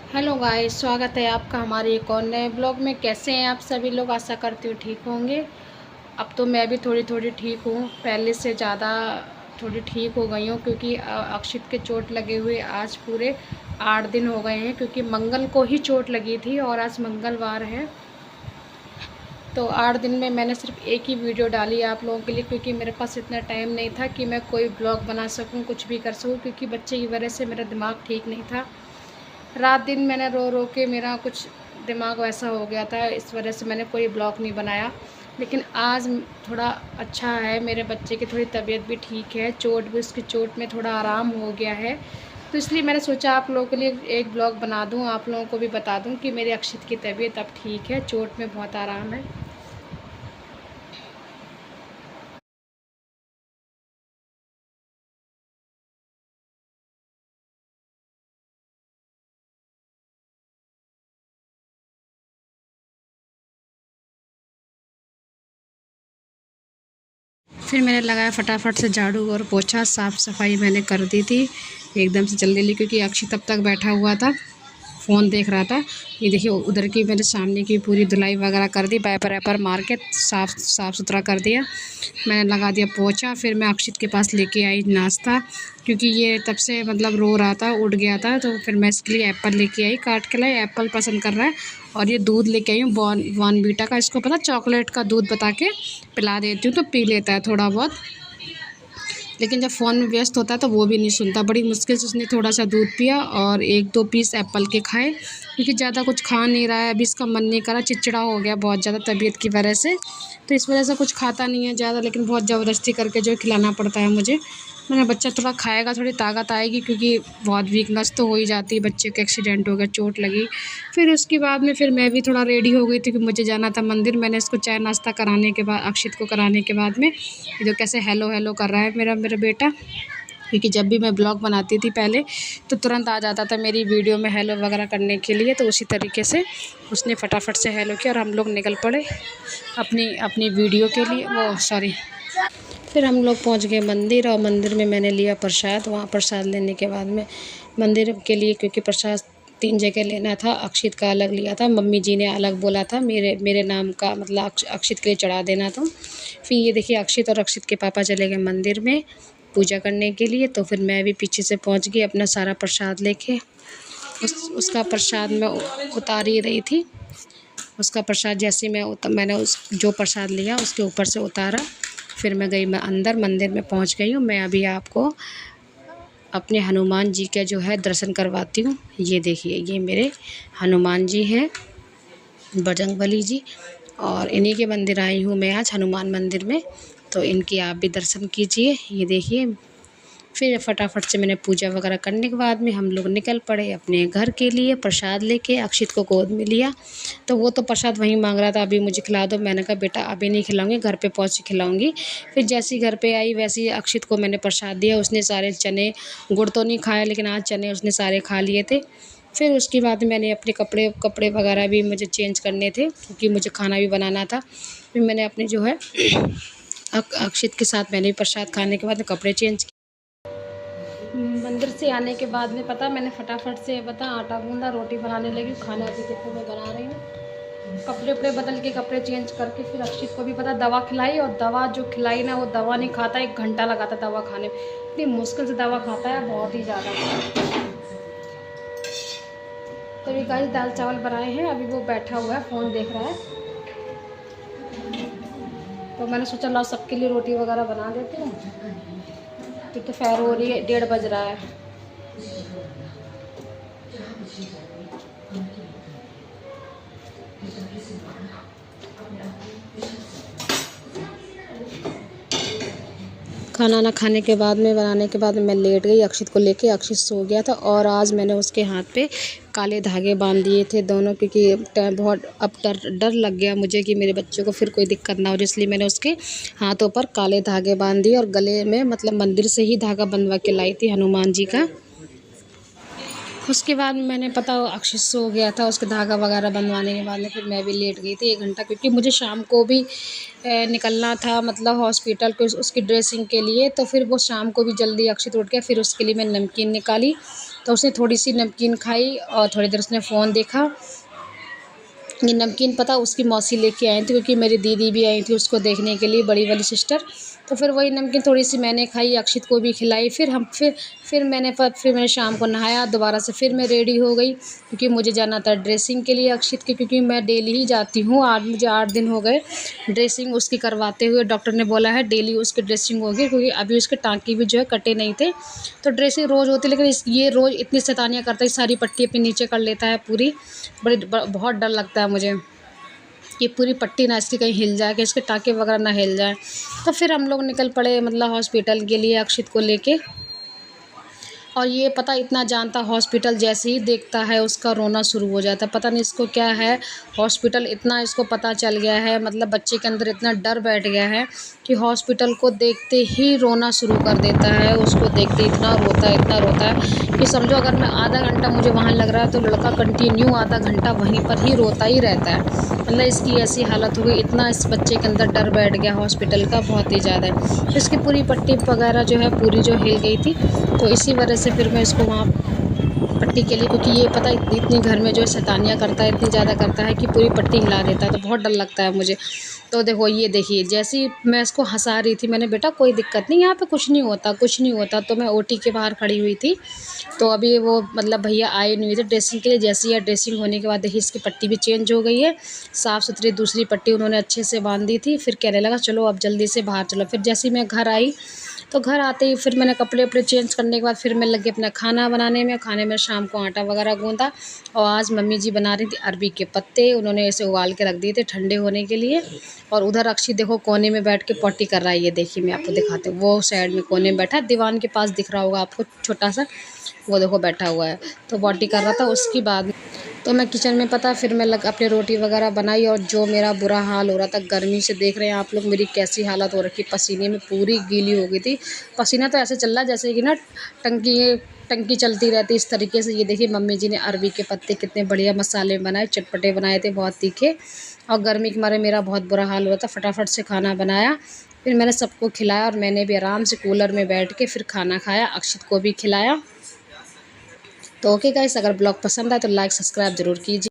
Hello guys, स्वागत है आपका हमारे एक और नए ब्लॉग में। कैसे हैं आप सभी लोग? आशा करती हूँ ठीक होंगे। अब तो मैं भी थोड़ी थोड़ी ठीक हूँ, पहले से ज़्यादा थोड़ी ठीक हो गई हूँ, क्योंकि अक्षित के चोट लगे हुए आज पूरे 8 दिन हो गए हैं। क्योंकि मंगल को ही चोट लगी थी और आज मंगलवार है, तो 8 दिन में मैंने सिर्फ एक ही वीडियो डाली आप लोगों के लिए, क्योंकि मेरे पास इतना टाइम नहीं था कि मैं कोई ब्लॉग बना सकूँ, कुछ भी कर सकूँ। क्योंकि बच्चे की वजह से मेरा दिमाग ठीक नहीं था। रात दिन मैंने रो रो के मेरा कुछ दिमाग वैसा हो गया था, इस वजह से मैंने कोई ब्लॉग नहीं बनाया। लेकिन आज थोड़ा अच्छा है, मेरे बच्चे की थोड़ी तबीयत भी ठीक है, चोट भी, उसकी चोट में थोड़ा आराम हो गया है। तो इसलिए मैंने सोचा आप लोगों के लिए एक ब्लॉग बना दूं, आप लोगों को भी बता दूं कि मेरे अक्षित की तबीयत अब ठीक है, चोट में बहुत आराम है। फिर मैंने लगाया फटाफट से झाड़ू और पोछा, साफ़ सफाई मैंने कर दी थी एकदम से जल्दी जल्दी, क्योंकि अक्षित तब तक बैठा हुआ था, फ़ोन देख रहा था। ये देखिए, उधर की मैंने सामने की पूरी धुलाई वगैरह कर दी, वाइपर वाइपर मार के साफ़ सुथरा कर दिया। मैंने लगा दिया पोछा। फिर मैं अक्षित के पास लेके आई नाश्ता, क्योंकि ये तब से मतलब रो रहा था, उठ गया था। तो फिर मैं इसके लिए एप्पल लेके आई, काट के लाई, एप्पल पसंद कर रहा है। और ये दूध लेके आई हूँ बॉर्नवीटा का, इसको पता चॉकलेट का दूध बता के पिला देती हूँ, तो पी लेता है थोड़ा बहुत। लेकिन जब फ़ोन में व्यस्त होता है तो वो भी नहीं सुनता। बड़ी मुश्किल से उसने थोड़ा सा दूध पिया और 1-2 पीस एप्पल के खाए, क्योंकि ज़्यादा कुछ खा नहीं रहा है। अभी इसका मन नहीं करा, चिड़चिड़ा हो गया बहुत ज़्यादा तबीयत की वजह से, तो इस वजह से कुछ खाता नहीं है ज़्यादा। लेकिन बहुत ज़बरदस्ती करके जो खिलाना पड़ता है मुझे। मैंने बच्चा थोड़ा खाएगा, थोड़ी ताकत आएगी, क्योंकि बहुत वीकनेस तो हो ही जाती है। बच्चे का एक्सीडेंट हो गया, चोट लगी। फिर उसके बाद में फिर मैं भी थोड़ा रेडी हो गई थी, कि मुझे जाना था मंदिर। मैंने इसको चाय नाश्ता कराने के बाद, अक्षित को कराने के बाद में, ये जो कैसे हेलो हेलो कर रहा है मेरा मेरा बेटा। क्योंकि जब भी मैं ब्लॉग बनाती थी पहले, तो तुरंत आ जाता था मेरी वीडियो में हेलो वगैरह करने के लिए। तो उसी तरीके से उसने फटाफट से हेलो किया और हम लोग निकल पड़े अपनी अपनी वीडियो के लिए, वो सॉरी। फिर हम लोग पहुंच गए मंदिर, और मंदिर में मैंने लिया प्रसाद। वहाँ प्रसाद लेने के बाद में मंदिर के लिए, क्योंकि प्रसाद 3 जगह लेना था, अक्षित का अलग लिया था, मम्मी जी ने अलग बोला था, मेरे मेरे नाम का मतलब अक्षित के लिए चढ़ा देना था। फिर ये देखिए, अक्षित और अक्षित के पापा चले गए मंदिर में पूजा करने के लिए। तो फिर मैं भी पीछे से पहुंच गई अपना सारा प्रसाद लेके। उसका प्रसाद मैं उतार ही रही थी। उसका प्रसाद जैसे मैंने उस जो प्रसाद लिया उसके ऊपर से उतारा। फिर मैं अंदर मंदिर में पहुंच गई हूँ। मैं अभी आपको अपने हनुमान जी के जो है दर्शन करवाती हूँ। ये देखिए, ये मेरे हनुमान जी हैं, बजरंगबली जी, और इन्हीं के मंदिर आई हूँ मैं आज, हनुमान मंदिर में। तो इनकी आप भी दर्शन कीजिए। ये देखिए, फिर फटाफट से मैंने पूजा वगैरह करने के बाद में हम लोग निकल पड़े अपने घर के लिए प्रसाद लेके। अक्षित को गोद में लिया, तो वो तो प्रसाद वहीं मांग रहा था, अभी मुझे खिला दो। मैंने कहा बेटा अभी नहीं खिलाऊंगी, घर पे पहुँच के खिलाऊंगी। फिर जैसे ही घर पे आई, वैसे ही अक्षित को मैंने प्रसाद दिया। उसने सारे चने, गुड़ तो नहीं खाया, लेकिन आज चने उसने सारे खा लिए थे। फिर उसके बाद मैंने अपने कपड़े कपड़े वगैरह भी मुझे चेंज करने थे, क्योंकि मुझे खाना भी बनाना था। फिर मैंने अपने जो है अक्षित के साथ मैंने भी प्रसाद खाने के बाद कपड़े चेंज। मंदिर से आने के बाद में पता, मैंने फटाफट से आटा गूंदा, रोटी बनाने लगी। खाना अभी देखो मैं बना रही हूँ। कपड़े उपड़े बदल के, कपड़े चेंज करके, फिर अक्षित को भी दवा खिलाई। और दवा जो खिलाई ना, वो दवा नहीं खाता, 1 घंटा लगाता दवा खाने में। इतनी मुश्किल से दवा खाता है, बहुत ही ज़्यादा। तो अभी गाइस दाल चावल बनाए हैं, अभी वो बैठा हुआ है, फ़ोन देख रहा है। तो मैंने सोचा लाओ सबके लिए रोटी वगैरह बना देती हूँ। तो दोपहर हो रही है, 1:30 बज रहा है। खाना ना खाने के बाद में, बनाने के बाद मैं लेट गई अक्षित को लेके। अक्षित सो गया था, और आज मैंने उसके हाथ पे काले धागे बांध दिए थे दोनों, क्योंकि बहुत अब डर लग गया मुझे कि मेरे बच्चे को फिर कोई दिक्कत ना हो, इसलिए मैंने उसके हाथों पर काले धागे बांध दिए। और गले में मतलब मंदिर से ही धागा बंधवा के लाई थी हनुमान जी का। उसके बाद मैंने पता अक्षित सो गया था, उसके धागा वगैरह बनवाने के बाद में फिर मैं भी लेट गई थी 1 घंटा, क्योंकि मुझे शाम को भी निकलना था, मतलब हॉस्पिटल को उसकी ड्रेसिंग के लिए। तो फिर वो शाम को भी जल्दी अक्षित उठ गया। फिर उसके लिए मैं नमकीन निकाली, तो उसने थोड़ी सी नमकीन खाई और थोड़ी देर उसने फ़ोन देखा। ये नमकीन पता उसकी मौसी लेके आई थी, क्योंकि मेरी दीदी भी आई थी उसको देखने के लिए, बड़ी वाली सिस्टर। तो फिर वही नमकीन थोड़ी सी मैंने खाई, अक्षित को भी खिलाई। फिर मैंने शाम को नहाया दोबारा से, फिर मैं रेडी हो गई क्योंकि मुझे जाना था ड्रेसिंग के लिए अक्षित की, क्योंकि मैं डेली ही जाती हूँ। आज मुझे 8 दिन हो गए ड्रेसिंग उसकी करवाते हुए। डॉक्टर ने बोला है डेली उसकी ड्रेसिंग होगी, क्योंकि अभी उसके टाँके भी जो है कटे नहीं थे। तो ड्रेसिंग रोज़ होती, लेकिन ये रोज़ इतनी शैतानियाँ करता है, सारी पट्टी अपने नीचे कर लेता है पूरी। बहुत डर लगता है मुझे कि पूरी पट्टी ना इसकी कहीं हिल जाए, कि इसके टाँके वगैरह ना हिल जाए। तो फिर हम लोग निकल पड़े मतलब हॉस्पिटल के लिए अक्षित को लेके। और ये पता इतना जानता, हॉस्पिटल जैसे ही देखता है उसका रोना शुरू हो जाता है। पता नहीं इसको क्या है, हॉस्पिटल इतना इसको पता चल गया है, मतलब बच्चे के अंदर इतना डर बैठ गया है कि हॉस्पिटल को देखते ही रोना शुरू कर देता है। उसको देखते इतना रोता है कि समझो अगर मैं आधा घंटा मुझे वहाँ लग रहा है तो लड़का कंटिन्यू आधा घंटा वहीं पर ही रोता ही रहता है। मतलब इसकी ऐसी हालत हो गई, इतना इस बच्चे के अंदर डर बैठ गया हॉस्पिटल का, बहुत ही ज़्यादा। तो इसकी पूरी पट्टी वगैरह जो है पूरी जो हिल गई थी, तो इसी वजह से फिर मैं इसको वहाँ पट्टी के लिए, क्योंकि ये पता इतनी घर में जो है शैतानियाँ करता है, इतनी ज़्यादा करता है कि पूरी पट्टी हिला देता है, तो बहुत डर लगता है मुझे। तो देखो ये देखिए, जैसे ही मैं इसको हँसा रही थी, मैंने बेटा कोई दिक्कत नहीं, यहाँ पे कुछ नहीं होता, कुछ नहीं होता। तो मैं ओटी के बाहर खड़ी हुई थी, तो अभी वो मतलब भैया आए नहीं हुए थे ड्रेसिंग के लिए। जैसे ही ड्रेसिंग होने के बाद देखिए इसकी पट्टी भी चेंज हो गई है, साफ़ सुथरी दूसरी पट्टी उन्होंने अच्छे से बांध दी थी। फिर कहने लगा चलो अब जल्दी से बाहर चलो। फिर जैसे ही मैं घर आई, तो घर आते ही फिर मैंने कपड़े वपड़े चेंज करने के बाद फिर मैं लगी अपना खाना बनाने में। खाने में शाम को आटा वगैरह गूँधा, और आज मम्मी जी बना रही थी अरबी के पत्ते, उन्होंने ऐसे उबाल के रख दिए थे ठंडे होने के लिए। और उधर अक्षी देखो कोने में बैठ के पॉटी कर रहा है, ये देखिए मैं आपको दिखाती हूँ। वो साइड में कोने में बैठा है, दीवान के पास दिख रहा होगा आपको छोटा सा, वो देखो बैठा हुआ है, तो पॉटी कर रहा था। उसके बाद तो मैं किचन में पता फिर मैं अपने रोटी वगैरह बनाई, और जो मेरा बुरा हाल हो रहा था गर्मी से, देख रहे हैं आप लोग मेरी कैसी हालत हो रखी, पसीने में पूरी गीली हो गई थी। पसीना तो ऐसे चल रहा है जैसे कि ना टंकी चलती रहती इस तरीके से। ये देखिए मम्मी जी ने अरबी के पत्ते कितने बढ़िया मसाले बनाए, चटपटे बनाए थे, बहुत तीखे। और गर्मी के मारे मेरा बहुत बुरा हाल हुआ था, फटाफट से खाना बनाया, फिर मैंने सबको खिलाया, और मैंने भी आराम से कूलर में बैठ के फिर खाना खाया, अक्षित को भी खिलाया। तो ओके गाइस, अगर ब्लॉग पसंद आए तो लाइक सब्सक्राइब ज़रूर कीजिए।